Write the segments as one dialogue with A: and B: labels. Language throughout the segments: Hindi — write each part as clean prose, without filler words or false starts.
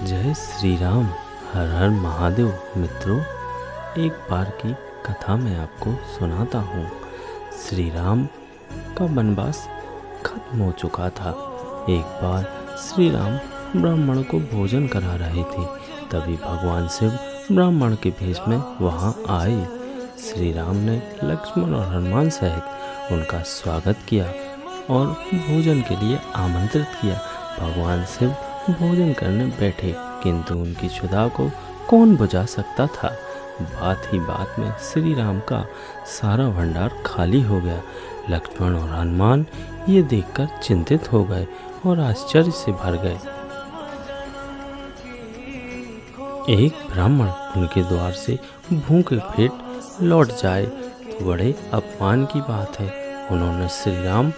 A: जय श्री राम। हर हर महादेव। मित्रों, एक बार की कथा मैं आपको सुनाता हूँ। श्री राम का वनवास खत्म हो चुका था। एक बार श्री राम ब्राह्मण को भोजन करा रहे थे, तभी भगवान शिव ब्राह्मण के भेष में वहाँ आए। श्री राम ने लक्ष्मण और हनुमान सहित उनका स्वागत किया और भोजन के लिए आमंत्रित किया। भगवान शिव भोजन करने बैठे, किंतु उनकी क्षुधा को कौन बुझा सकता था। बात ही बात में श्री राम का सारा भंडार खाली हो गया। लक्ष्मण और हनुमान ये देखकर चिंतित हो गए और आश्चर्य से भर गए। एक ब्राह्मण उनके द्वार से भूखे पेट लौट जाए तो बड़े अपमान की बात है। उन्होंने श्री राम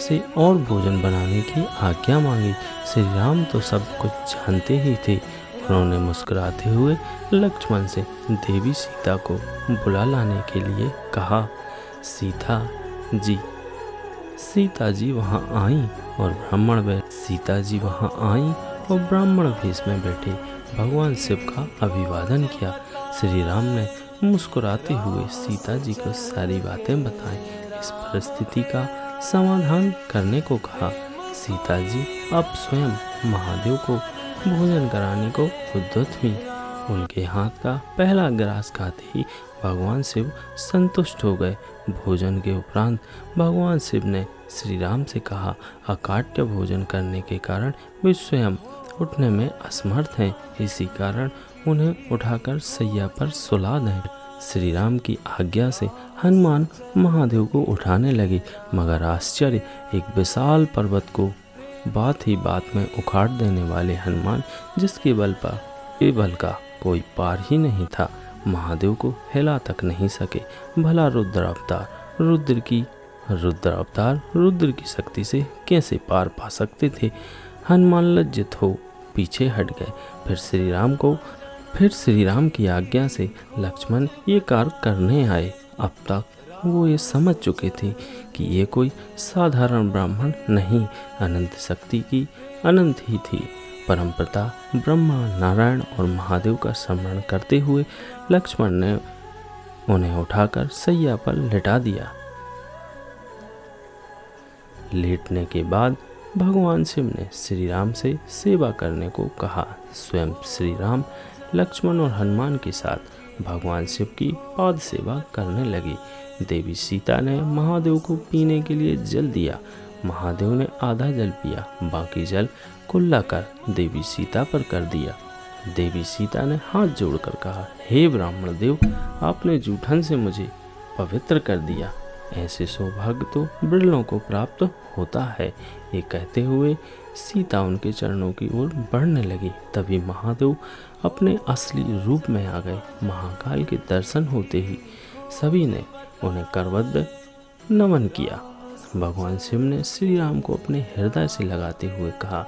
A: से और भोजन बनाने की आज्ञा मांगी। श्री राम तो सब कुछ जानते ही थे। उन्होंने मुस्कुराते हुए लक्ष्मण से देवी सीता को बुला लाने के लिए कहा। सीता जी वहाँ आईं और ब्राह्मण भेष में बैठे भगवान शिव का अभिवादन किया। श्री राम ने मुस्कुराते हुए सीता जी को सारी बातें बताई। इस परिस्थिति का समाधान करने को कहा। सीता जी अब स्वयं महादेव को भोजन कराने को उद्यत हुई। उनके हाथ का पहला ग्रास खाते ही भगवान शिव संतुष्ट हो गए। भोजन के उपरांत भगवान शिव ने श्री राम से कहा, अकाट्य भोजन करने के कारण वे स्वयं उठने में असमर्थ हैं, इसी कारण उन्हें उठाकर सैया पर सुला दें। श्री राम की आज्ञा से हनुमान महादेव को उठाने लगे, मगर आश्चर्य, एक विशाल पर्वत को बात ही बात में उखाड़ देने वाले हनुमान, जिसके बल का कोई पार ही नहीं था, महादेव को हिला तक नहीं सके। भला रुद्र की शक्ति से कैसे पार पा सकते थे। हनुमान लज्जित हो पीछे हट गए। फिर श्री राम की आज्ञा से लक्ष्मण ये कार्य करने आए। अब तक वो ये समझ चुके थे कि ये कोई साधारण ब्राह्मण नहीं, अनंत शक्ति की अनंत ही थी। परमपिता ब्रह्मा, नारायण और महादेव का स्मरण करते हुए लक्ष्मण ने उन्हें उठाकर सैया पर लिटा दिया। लेटने के बाद भगवान शिव ने श्री राम से सेवा करने को कहा। स्वयं श्री राम लक्ष्मण और हनुमान के साथ भगवान शिव की पाद सेवा करने लगी। देवी सीता ने महादेव को पीने के लिए जल दिया। महादेव ने आधा जल पिया, बाकी जल कुल्ला कर देवी सीता पर कर दिया। देवी सीता ने हाथ जोड़कर कहा, हे ब्राह्मण देव, आपने जूठन से मुझे पवित्र कर दिया। ऐसे सौभाग्य तो बिरलों को प्राप्त होता है। ये कहते हुए सीता उनके चरणों की ओर बढ़ने लगी। तभी महादेव अपने असली रूप में आ गए। महाकाल के दर्शन होते ही सभी ने उन्हें करवत नमन किया। भगवान शिव ने श्री राम को अपने हृदय से लगाते हुए कहा,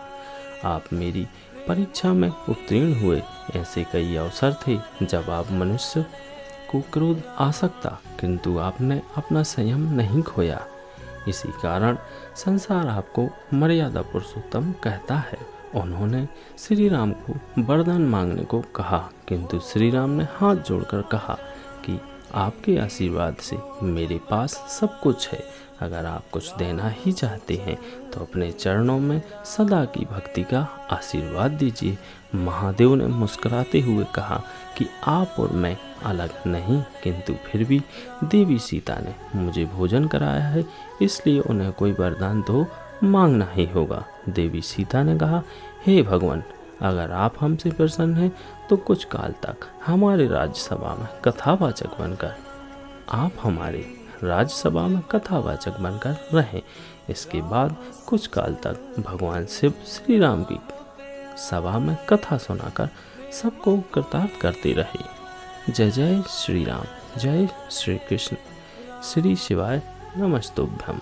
A: आप मेरी परीक्षा में उत्तीर्ण हुए। ऐसे कई अवसर थे जब आप मनुष्य को क्रोध आ सकता, किंतु आपने अपना संयम नहीं खोया। इसी कारण संसार आपको मर्यादा पुरुषोत्तम कहता है। उन्होंने श्री राम को वरदान मांगने को कहा, किंतु श्री राम ने हाथ जोड़कर कहा कि आपके आशीर्वाद से मेरे पास सब कुछ है। अगर आप कुछ देना ही चाहते हैं तो अपने चरणों में सदा की भक्ति का आशीर्वाद दीजिए। महादेव ने मुस्कुराते हुए कहा कि आप और मैं अलग नहीं, किंतु फिर भी देवी सीता ने मुझे भोजन कराया है, इसलिए उन्हें कोई वरदान तो मांगना ही होगा। देवी सीता ने कहा, हे भगवान, अगर आप हमसे प्रसन्न हैं तो कुछ काल तक हमारे राज्यसभा में कथावाचक बनकर रहें। इसके बाद कुछ काल तक भगवान शिव श्री राम की सभा में कथा सुनाकर सबको कृतार्थ करते रहे। जय जय श्री राम, जय श्री कृष्ण, श्री शिवाय नमस्तुभ्यम।